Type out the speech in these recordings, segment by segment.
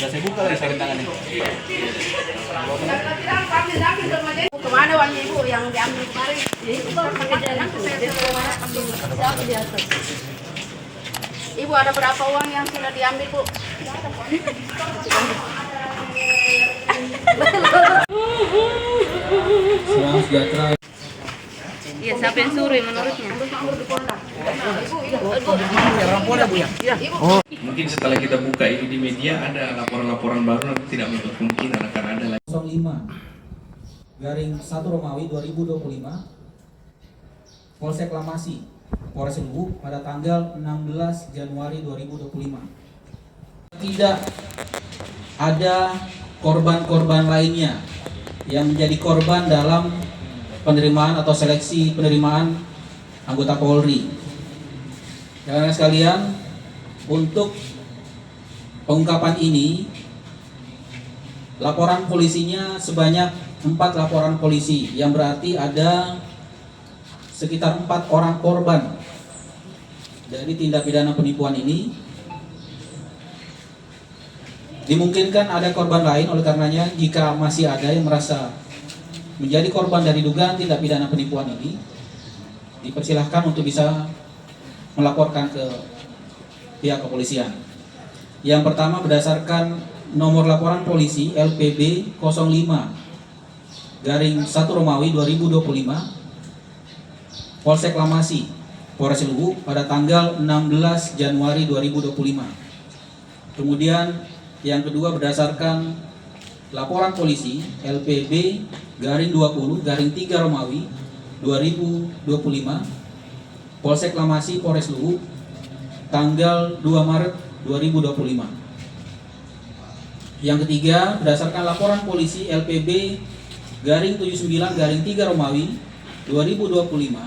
saya buka lagi sarung tangannya. Kemana uang ibu yang diambil kemarin? Itu baru pakai jalan ke saya ambil di atas. Ibu ada berapa uang yang sudah diambil, Bu? Salam sejahtera. Iya, siapa yang suruh menurutnya? Mungkin setelah kita buka ini di media ada laporan-laporan baru, nanti tidak menutup kemungkinan akan ada lagi. 05/1 Romawi 2025 Polsek Lamasi Polres Luwu pada tanggal 16 Januari 2025. Tidak ada korban-korban lainnya yang menjadi korban dalam penerimaan atau seleksi penerimaan anggota Polri. Rekan-rekan sekalian, untuk pengungkapan ini laporan polisinya sebanyak 4 laporan polisi, yang berarti ada sekitar 4 orang korban dari tindak pidana penipuan ini. Dimungkinkan ada korban lain, oleh karenanya jika masih ada yang merasa menjadi korban dari dugaan tindak pidana penipuan ini, dipersilahkan untuk bisa melaporkan ke pihak kepolisian. Yang pertama, berdasarkan nomor laporan polisi LPB 05/1 Romawi 2025 Polsek Lamasi Polres Luwu pada tanggal 16 Januari 2025. Kemudian yang kedua, berdasarkan laporan polisi LPB 20/3 Romawi 2025 Polsek Lamasi Polres Luwu tanggal 2 Maret 2025. Yang ketiga, berdasarkan laporan polisi LPB 79/3 Romawi 2025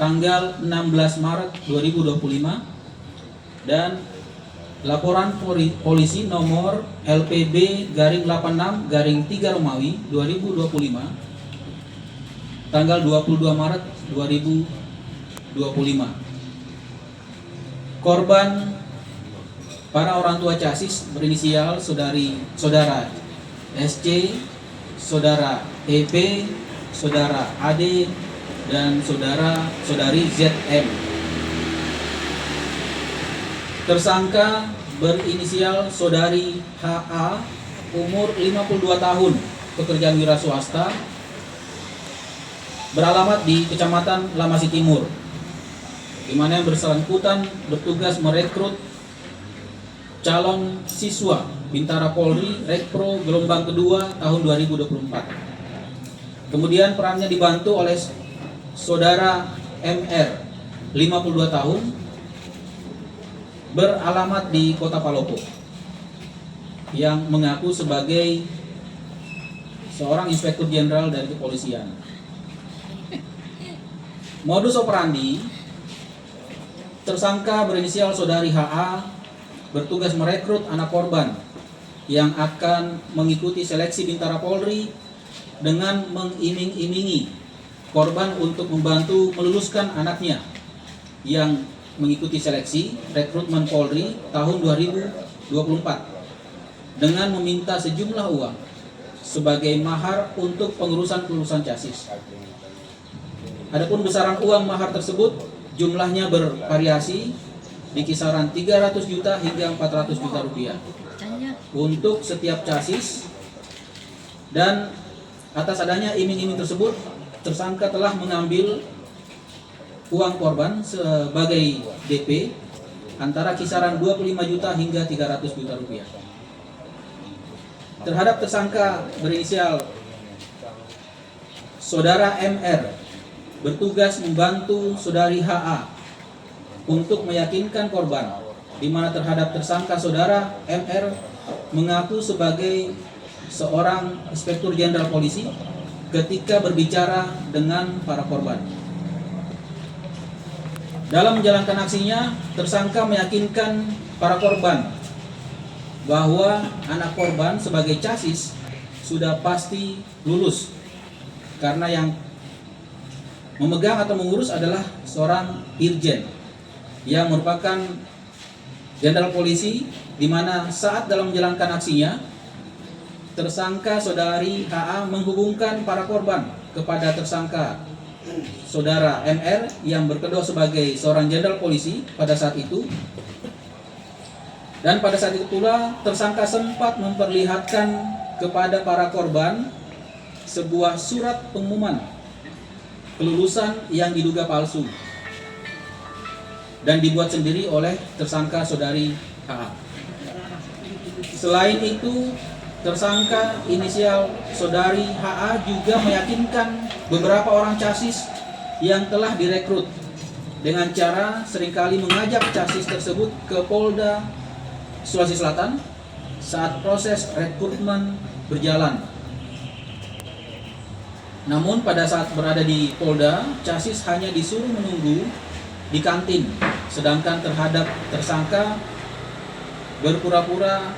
tanggal 16 Maret 2025 dan laporan polisi nomor LPB 86/3 Romawi 2025 tanggal 22 Maret 2025. Korban para orang tua casis berinisial saudara SC, saudara EP, saudara AD, dan saudari ZM. Tersangka berinisial saudari HA, umur 52 tahun, pekerjaan wira swasta, beralamat di Kecamatan Lamasi Timur, di mana yang bersangkutan bertugas merekrut calon siswa Bintara Polri Rekpro gelombang kedua tahun 2024. Kemudian perannya dibantu oleh saudara MR 52 tahun, beralamat di Kota Palopo, yang mengaku sebagai seorang inspektur jenderal dari kepolisian. Modus operandi, tersangka berinisial saudari HA bertugas merekrut anak korban yang akan mengikuti seleksi Bintara Polri dengan mengiming-imingi korban untuk membantu meluluskan anaknya yang mengikuti seleksi rekrutmen Polri tahun 2024 dengan meminta sejumlah uang sebagai mahar untuk pengurusan casis. Adapun besaran uang mahar tersebut jumlahnya bervariasi di kisaran 300 juta hingga 400 juta rupiah untuk setiap casis, dan atas adanya iming-iming tersebut tersangka telah mengambil uang korban sebagai DP antara kisaran 25 juta hingga 300 juta rupiah. Terhadap tersangka berinisial saudara MR bertugas membantu saudari HA untuk meyakinkan korban, di mana terhadap tersangka saudara MR mengaku sebagai seorang inspektur jenderal polisi ketika berbicara dengan para korban. Dalam menjalankan aksinya, tersangka meyakinkan para korban bahwa anak korban sebagai casis sudah pasti lulus, karena yang memegang atau mengurus adalah seorang irjen yang merupakan jenderal polisi, di mana saat dalam menjalankan aksinya, tersangka saudari HA menghubungkan para korban kepada tersangka saudara MR yang berkedok sebagai seorang jenderal polisi pada saat itu. Dan pada saat itu pula tersangka sempat memperlihatkan kepada para korban sebuah surat pengumuman kelulusan yang diduga palsu dan dibuat sendiri oleh tersangka saudari HA. Selain itu, tersangka inisial saudari HA juga meyakinkan beberapa orang casis yang telah direkrut dengan cara seringkali mengajak casis tersebut ke Polda Sulawesi Selatan saat proses rekrutmen berjalan. Namun pada saat berada di Polda, casis hanya disuruh menunggu di kantin, sedangkan terhadap tersangka berpura-pura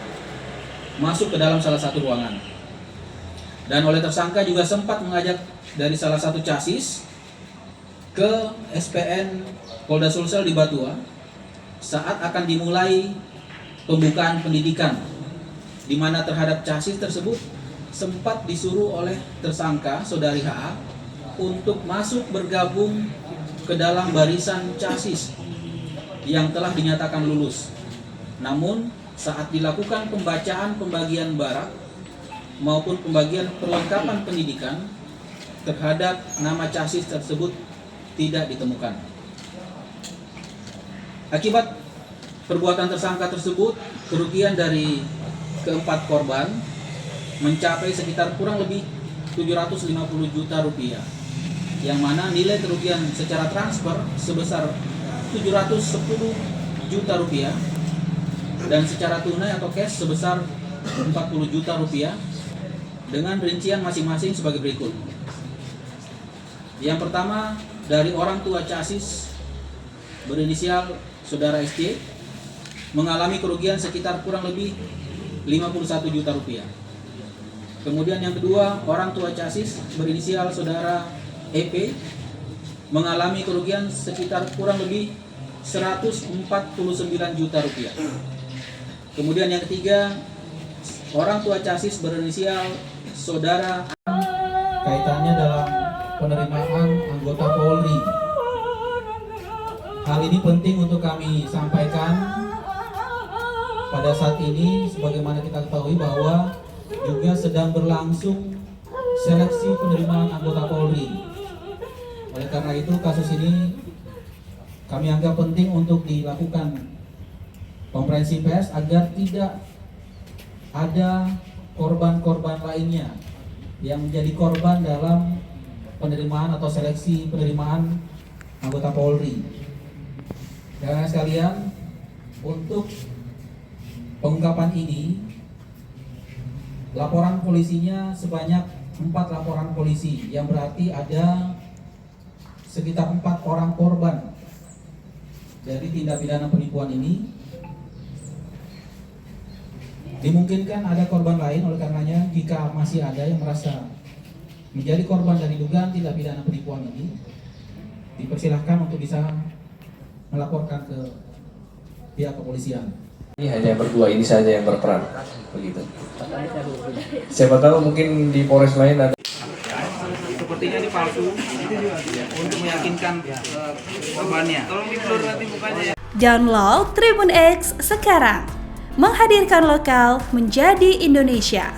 masuk ke dalam salah satu ruangan. Dan oleh tersangka juga sempat mengajak dari salah satu casis ke SPN Polda Sulsel di Batua saat akan dimulai pembukaan pendidikan, di mana terhadap casis tersebut sempat disuruh oleh tersangka saudari HA untuk masuk bergabung ke dalam barisan casis yang telah dinyatakan lulus. Namun saat dilakukan pembacaan pembagian barak maupun pembagian perlengkapan pendidikan terhadap nama casis tersebut tidak ditemukan. Akibat perbuatan tersangka tersebut, kerugian dari keempat korban mencapai sekitar kurang lebih 750 juta rupiah, yang mana nilai kerugian secara transfer sebesar 710 juta rupiah dan secara tunai atau cash sebesar 40 juta rupiah dengan rincian masing-masing sebagai berikut. Yang pertama, dari orang tua casis berinisial saudara SC mengalami kerugian sekitar kurang lebih 51 juta rupiah. Kemudian yang kedua, orang tua casis berinisial saudara EP mengalami kerugian sekitar kurang lebih 149 juta rupiah. Kemudian yang ketiga, orang tua casis berinisial saudara kaitannya dalam penerimaan anggota Polri. Hal ini penting untuk kami sampaikan pada saat ini, sebagaimana kita ketahui bahwa juga sedang berlangsung seleksi penerimaan anggota Polri. Oleh karena itu, kasus ini kami anggap penting untuk dilakukan konferensi pers agar tidak ada korban-korban lainnya yang menjadi korban dalam penerimaan atau seleksi penerimaan anggota Polri. Dan sekalian, untuk pengungkapan ini, laporan polisinya sebanyak 4 laporan polisi, yang berarti ada sekitar 4 orang korban dari tindak pidana penipuan ini. Dimungkinkan ada korban lain, oleh karenanya jika masih ada yang merasa menjadi korban dari dugaan tindak pidana penipuan ini, dipersilahkan untuk bisa melaporkan ke pihak kepolisian. Ini hanya berdua ini saja yang berperan, begitu. Siapa tahu mungkin di Polres lain ada. Sepertinya ini palsu untuk meyakinkan korbannya. Tolong di-blur nanti mukanya ya. Download Tribun X sekarang, menghadirkan lokal menjadi Indonesia.